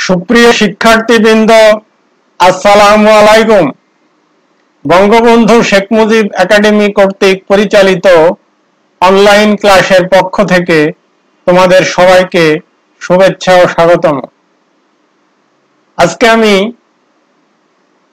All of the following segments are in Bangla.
সুপ্রিয় শিক্ষার্থীবৃন্দ, আসসালামু আলাইকুম। বঙ্গবন্ধু শেখ মুজিব একাডেমি কর্তৃক পরিচালিত অনলাইন ক্লাসের পক্ষ থেকে তোমাদের সবাইকে শুভেচ্ছা ও স্বাগতম। আজকে আমি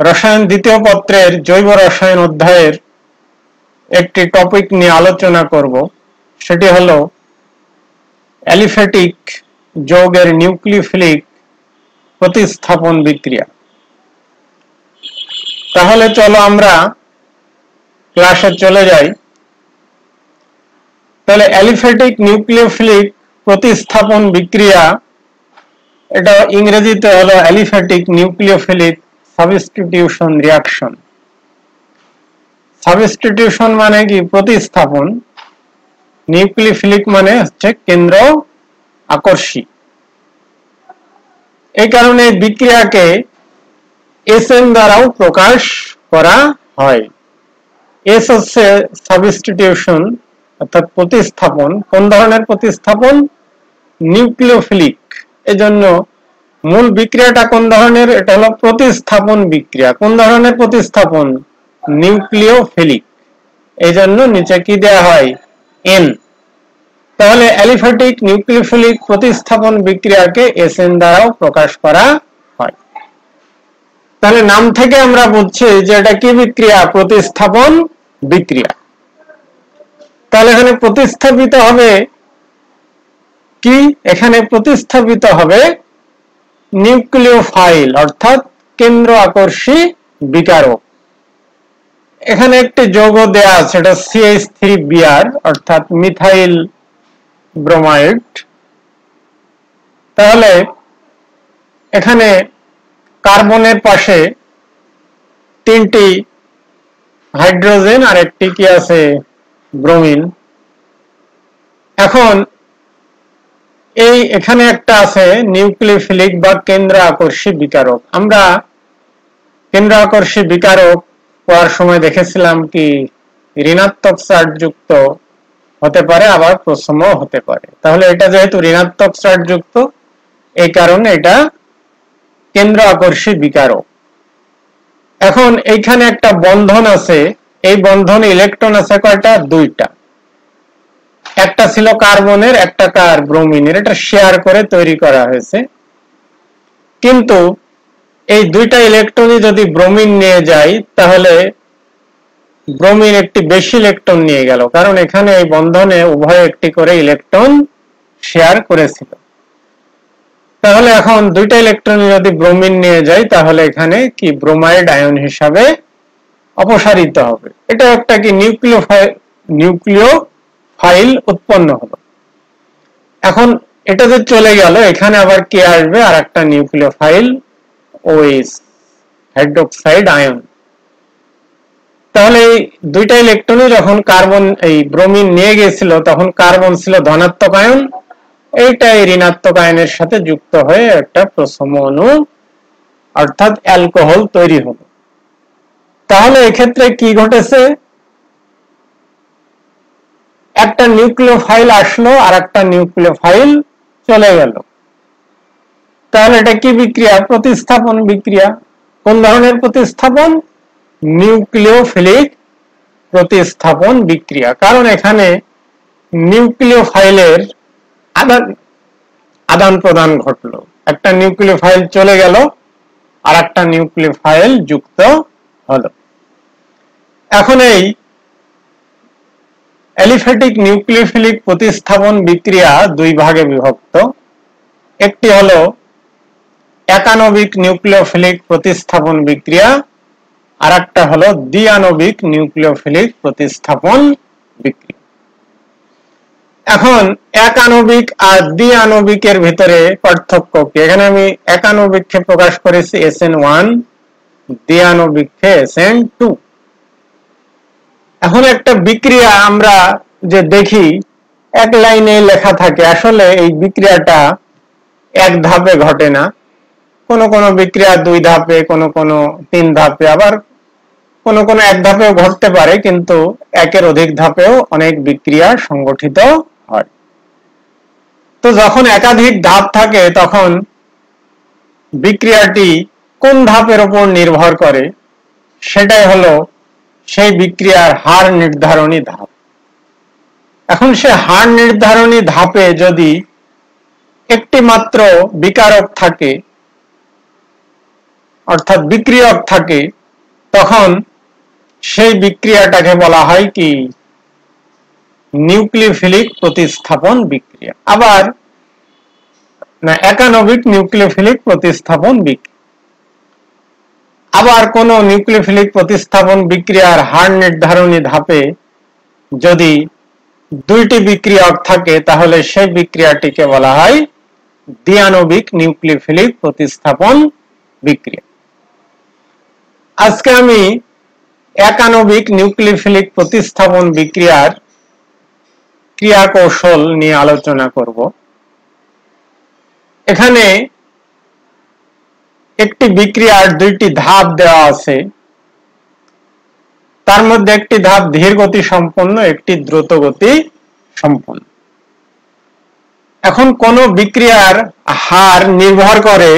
রসায়ন দ্বিতীয় পত্রের জৈব রসায়ন অধ্যায়ের একটি টপিক নিয়ে আলোচনা করব। সেটি হলো অ্যালিফ্যাটিক যৌগের নিউক্লিওফিলিক প্রতিস্থাপন বিক্রিয়া। তাহলে চলো আমরা ক্লাসে চলে যাই। তাহলে অ্যালিফ্যাটিক নিউক্লিওফিলিক প্রতিস্থাপন বিক্রিয়া, এটা ইংরেজিতে হলো aliphatic nucleophilic substitution reaction. Substitution মানে কি? প্রতিস্থাপন। নিউক্লিওফিলিক মানে হচ্ছে কেন্দ্র আকর্ষী। এই কারণে বিক্রিয়াকে এসএন দ্বারাও প্রকাশ করা হয়। এস হচ্ছে সাবস্টিটিউশন অর্থাৎ প্রতিস্থাপন। কোন ধরনের প্রতিস্থাপন? নিউক্লিওফিলিক। এজন্য মূল বিক্রিয়াটা কোন ধরনের? এটা হলো প্রতিস্থাপন বিক্রিয়া। কোন ধরনের প্রতিস্থাপন? নিউক্লিওফিলিক। এই জন্য নিচে কি দেয়া হয়? এন। তাহলে অ্যালিফ্যাটিক নিউক্লিওফিলিক প্রতিস্থাপন বিক্রিয়াকে এসএন দ্বারাও প্রকাশ করা হয়। তাহলে নাম থেকে আমরা বুঝছি যে এটা কি বিক্রিয়া? প্রতিস্থাপন বিক্রিয়া। তাহলে এখানে প্রতিস্থাপিত হবে কি? এখানে প্রতিস্থাপিত হবে নিউক্লিওফাইল অর্থাৎ কেন্দ্র আকর্ষী বিকারক। এখানে একটি যৌগ দেয়া আছে, এটা CH3Br অর্থাৎ মিথাইল ব্রোমাইড। তাহলে এখানে কার্বনের পাশে তিনটি হাইড্রোজেন আর একটি কি আছে? ব্রোমিন। এখন এখানে একটা আছে নিউক্লিওফিলিক বা কেন্দ্র আকর্ষী বিকারক। আমরা কেন্দ্র আকর্ষী বিকারক পড়ার সময় দেখেছিলাম কি ঋণাত্মক চার্জ যুক্ত হতে পারে, আবার প্রশম হতে পারে। তাহলে এটা যেহেতু ঋণাত্মক চার্জ যুক্ত, এই কারণে এটা কেন্দ্র আকর্ষী বিকারক। এখন এইখানে একটা বন্ধন আছে, এই বন্ধনে ইলেকট্রন আছে কয়টা? দুইটা। একটা ছিল কার্বনের, একটা ব্রোমিনের। এটা শেয়ার করে তৈরি করা হয়েছে। কিন্তু এই দুইটা ইলেকট্রনই যদি ব্রোমিন নিয়ে যায়, তাহলে ব্রোমিন একটি বেশি ইলেকট্রন নিয়ে গেল, কারণ এখানে এই বন্ধনে উভয় একটি করে ইলেকট্রন শেয়ার করেছিল। তাহলে এখন দুইটা ইলেকট্রন যদি ব্রোমিন নিয়ে যায়, তাহলে এখানে কি ব্রোমাইড আয়ন হিসাবে অপসারিত হবে। এটা একটা কি নিউক্লিওফাইল উৎপন্ন হলো। এখন এটা যে চলে গেল, এখানে আবার কি আসবে? আর একটা নিউক্লিওফাইল OH হাইড্রোক্সাইড আয়ন। তাহলে এই দুইটা ইলেকট্রনই যখন ব্রোমিন নিয়ে গিয়েছিল, তখন কার্বন ছিল ধনাত্মক আয়ন, এইটা এই ঋণাত্মক আয়নের সাথে যুক্ত হয়ে একটা প্রশম অণু অর্থাৎ অ্যালকোহল তৈরি হলো। তাহলে এক্ষেত্রে কি ঘটেছে? একটা নিউক্লিওফাইল আসলো আর একটা নিউক্লিওফাইল চলে গেল। তাহলে এটা কি বিক্রিয়া? প্রতিস্থাপন বিক্রিয়া। কোন ধরনের প্রতিস্থাপন? নিউক্লিওফিলিক প্রতিস্থাপন বিক্রিয়া। কারণ এখানে নিউক্লিওফাইলের আদান প্রদান ঘটলো। একটা নিউক্লিওফাইল চলে গেল আর একটা নিউক্লিওফাইল যুক্ত হলো। এখন এই অ্যালিফ্যাটিক নিউক্লিওফিলিক প্রতিস্থাপন বিক্রিয়া দুই ভাগে বিভক্ত। একটি হলো একাণবিক নিউক্লিওফিলিক প্রতিস্থাপন বিক্রিয়া, আর একটা হলো দ্বিআণবিক নিউক্লিওফিলিক প্রতিস্থাপন বিক্রিয়া। এখন একাণবিক আর দ্বিআণবিকের ভিতরে পার্থক্য কি? এখানে আমি একাণবিককে প্রকাশ করেছি SN1, দ্বিআণবিককে SN2। এখন একটা বিক্রিয়া আমরা যে দেখি এক লাইনে লেখা থাকে, আসলে এই বিক্রিয়াটা এক ধাপে ঘটে না। কোন কোন বিক্রিয়া দুই ধাপে, কোন কোন তিন ধাপে, আবার কোন কোন এক ধাপেও ঘটতে পারে, কিন্তু একের অধিক ধাপেও অনেক বিক্রিয়া সংগঠিত হয়। তো যখন একাধিক ধাপ থাকে, তখন বিক্রিয়াটি কোন ধাপের উপর নির্ভর করে, সেটাই হলো সেই বিক্রিয়ার হার নির্ধারণী ধাপ। এখন সে হার নির্ধারণী ধাপে যদি একটি মাত্র বিকারক থাকে, অর্থাৎ বিক্রিয়ক থাকে, তখন সেই বিক্রিয়াটাকে বলা হয় কি নিউক্লিওফিলিক প্রতিস্থাপন বিক্রিয়া। আবার না, একানবিক নিউক্লিওফিলিক প্রতিস্থাপন বিক্রিয়া। আবার কোন নিউক্লিওফিলিক প্রতিস্থাপন বিক্রিয়ার হার নির্ধারণী ধাপে যদি দুইটি বিক্রিয়ক থাকে, তাহলে সেই বিক্রিয়াটিকে বলা হয় দ্বিআণবিক নিউক্লিওফিলিক প্রতিস্থাপন বিক্রিয়া। আজকে আমি একানবিক নিউক্লিওফিলিক প্রতিস্থাপন বিক্রিয়ার ক্রিয়া কৌশল নিয়ে আলোচনা করব। এখানে একটি বিক্রিয়ার দুইটি ধাপ দেওয়া আছে, তার মধ্যে একটি ধাপ ধীর গতি সম্পন্ন, একটি দ্রুত গতি সম্পন্ন। এখন কোন বিক্রিয়ার হার নির্ভর করে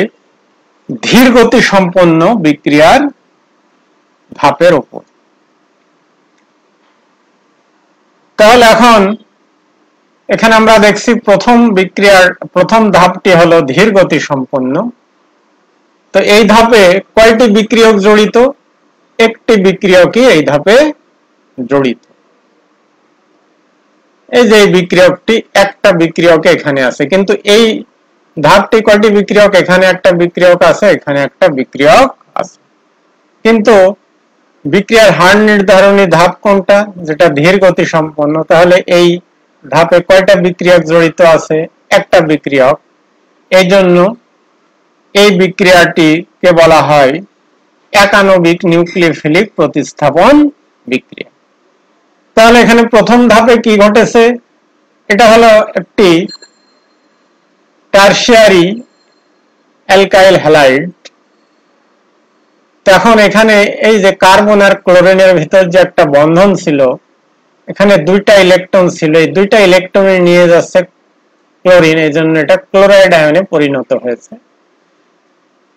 ধীর গতি সম্পন্ন বিক্রিয়ার ধাপের উপর। তাহলে এখন এখানে আমরা দেখছি প্রথম বিক্রিয়ার প্রথম ধাপটি হলো ধীর গতি সম্পন্ন। তো এই ধাপে কয়টি বিক্রিয়ক জড়িত? একটি বিক্রিয়কই এই ধাপে জড়িত। এই যে বিক্রিয়কটি, একটা বিক্রিয়ক এখানে আছে, কিন্তু এই ধাপটি কয়টি বিক্রিয়ক? এখানে একটা বিক্রিয়ক আছে, এখানে একটা বিক্রিয়ক আছে, কিন্তু বিক্রিয়ার হার নির্ধারণী ধাপ কোনটা? যেটা ধীর গতি সম্পন্ন। তাহলে এই ধাপে কয়টা বিক্রিয়ক জড়িত আছে? একটা বিক্রিয়ক। এই জন্য এই বিক্রিয়াটিকে বলা হয় একানবিক নিউক্লিওফিলিক প্রতিস্থাপন বিক্রিয়া। তাহলে এখানে প্রথম ধাপে কি ঘটেছে? এটা হলো একটি টারশিয়ারি অ্যালকাইল হ্যালাইড। তখন এখানে এই যে কার্বন আর ক্লোরিনের ভিতর যে একটা বন্ধন ছিল, এখানে দুইটা ইলেকট্রন ছিল, এই দুইটা ইলেকট্রন নিয়ে যাচ্ছে ক্লোরিন, এই জন্য এটা ক্লোরাইড আয়নে পরিণত হয়েছে।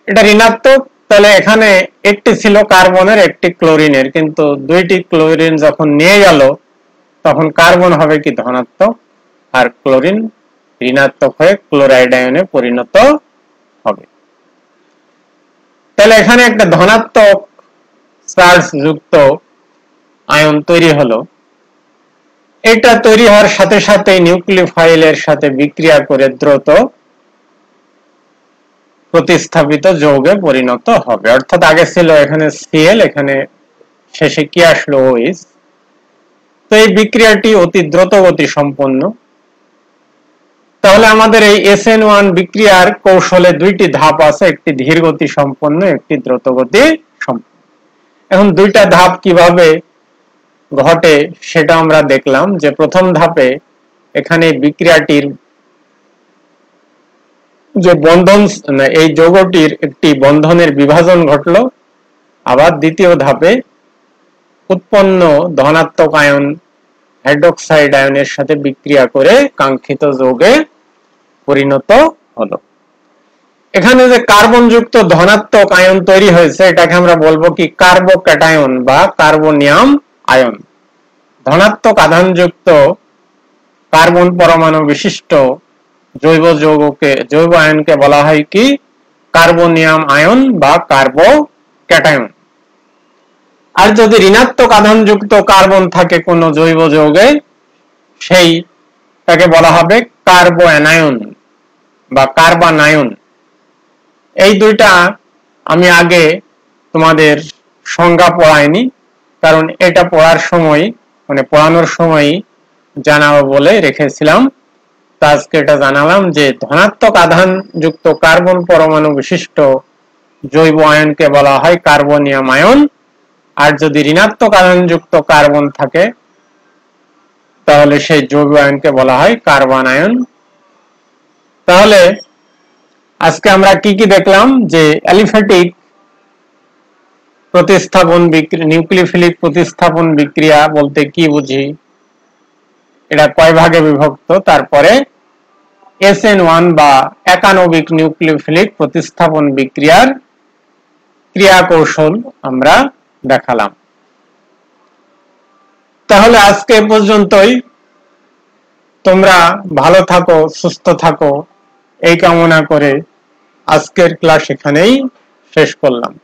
এটা ঋণাত্মক। তাহলে এখানে একটি ছিল কার্বনের, একটি ক্লোরিনের, কিন্তু দুইটি ক্লোরিন যখন নিয়ে গেল তখন কার্বন হবে কি ধনাত্মক, আর ক্লোরিন ঋণাত্মক হয়ে ক্লোরাইড আয়নে পরিণত হবে। তাহলে এখানে একটা ধনাত্মক চার্জ যুক্ত আয়ন তৈরি হলো। এটা তৈরি হওয়ার সাথে সাথে নিউক্লিওফাইলের সাথে বিক্রিয়া করে দ্রুত প্রতিস্থাপিত যৌগে পরিণত হবে। অর্থাৎ আগে ছিল এখানে Cl, এখানে শেষে কি আসলো? OH। তো এই বিক্রিয়াটি অতি দ্রুত গতি সম্পন্ন। তাহলে আমাদের এই SN1 বিক্রিয়ার কৌশলে দুইটি ধাপ আছে, একটি ধীর গতি সম্পন্ন, একটি দ্রুত গতি সম্পন্ন। এখন দুইটা ধাপ কিভাবে ঘটে সেটা আমরা দেখলাম, যে প্রথম ধাপে এখানে বিক্রিয়াটির যে বন্ধন, এই যৌগটির একটি বন্ধনের বিভাজন ঘটলো। আবার দ্বিতীয় ধাপে উৎপন্ন ধনাত্মক আয়ন হাইড্রোক্সাইড আয়নের সাথে বিক্রিয়া করে কাঙ্ক্ষিত যৌগে পরিণত হলো। এখানে যে কার্বন যুক্ত ধনাত্মক আয়ন তৈরি হয়েছে, এটাকে আমরা বলবো কি কার্বোক্যাটায়ন বা কার্বনিয়াম আয়ন। ধনাত্মক আধানযুক্ত কার্বন পরমাণু বিশিষ্ট জৈব যৌগকে, জৈব আয়নকে বলা হয় কি কার্বনিয়াম আয়ন বা কার্বোক্যাটায়ন। আর যদি ঋণাত্মক আধানযুক্ত কার্বন থাকে কোন জৈব যৌগে, সেইটাকে বলা হবে কার্বোঅ্যানায়ন বা কার্বানায়ন। এই দুইটা আমি আগে তোমাদের সংজ্ঞা পড়াইনি, কারণ এটা পড়ার সময়, মানে পড়ানোর সময় জানাবো বলে রেখেছিলাম। আজকে এটা জানালাম যে ধনাত্মক আধান যুক্ত কার্বন পরমাণু বিশিষ্ট জৈব আয়নকে বলা হয় কার্বনিয়াম আয়ন। আর যদি ঋণাত্মক আধান যুক্ত কার্বন থাকে, তাহলে সেই জৈব আয়নকে বলা হয় কার্বন আয়ন। তাহলে আজকে আমরা কি কি দেখলাম? যে অ্যালিফ্যাটিক প্রতিস্থাপন বিক্রিয়া, নিউক্লিওফিলিক প্রতিস্থাপন বিক্রিয়া বলতে কি বুঝি, এটা কয় ভাগে বিভক্ত, তারপরে SN1 বা একানবিক নিউক্লিওফিলিক প্রতিস্থাপন বিক্রিয়ার ক্রিয়া কৌশল আমরা দেখালাম। তাহলে আজকে পর্যন্তই। তোমরা ভালো থাকো, সুস্থ থাকো এই কামনা করে আজকের ক্লাস এখানেই শেষ করলাম।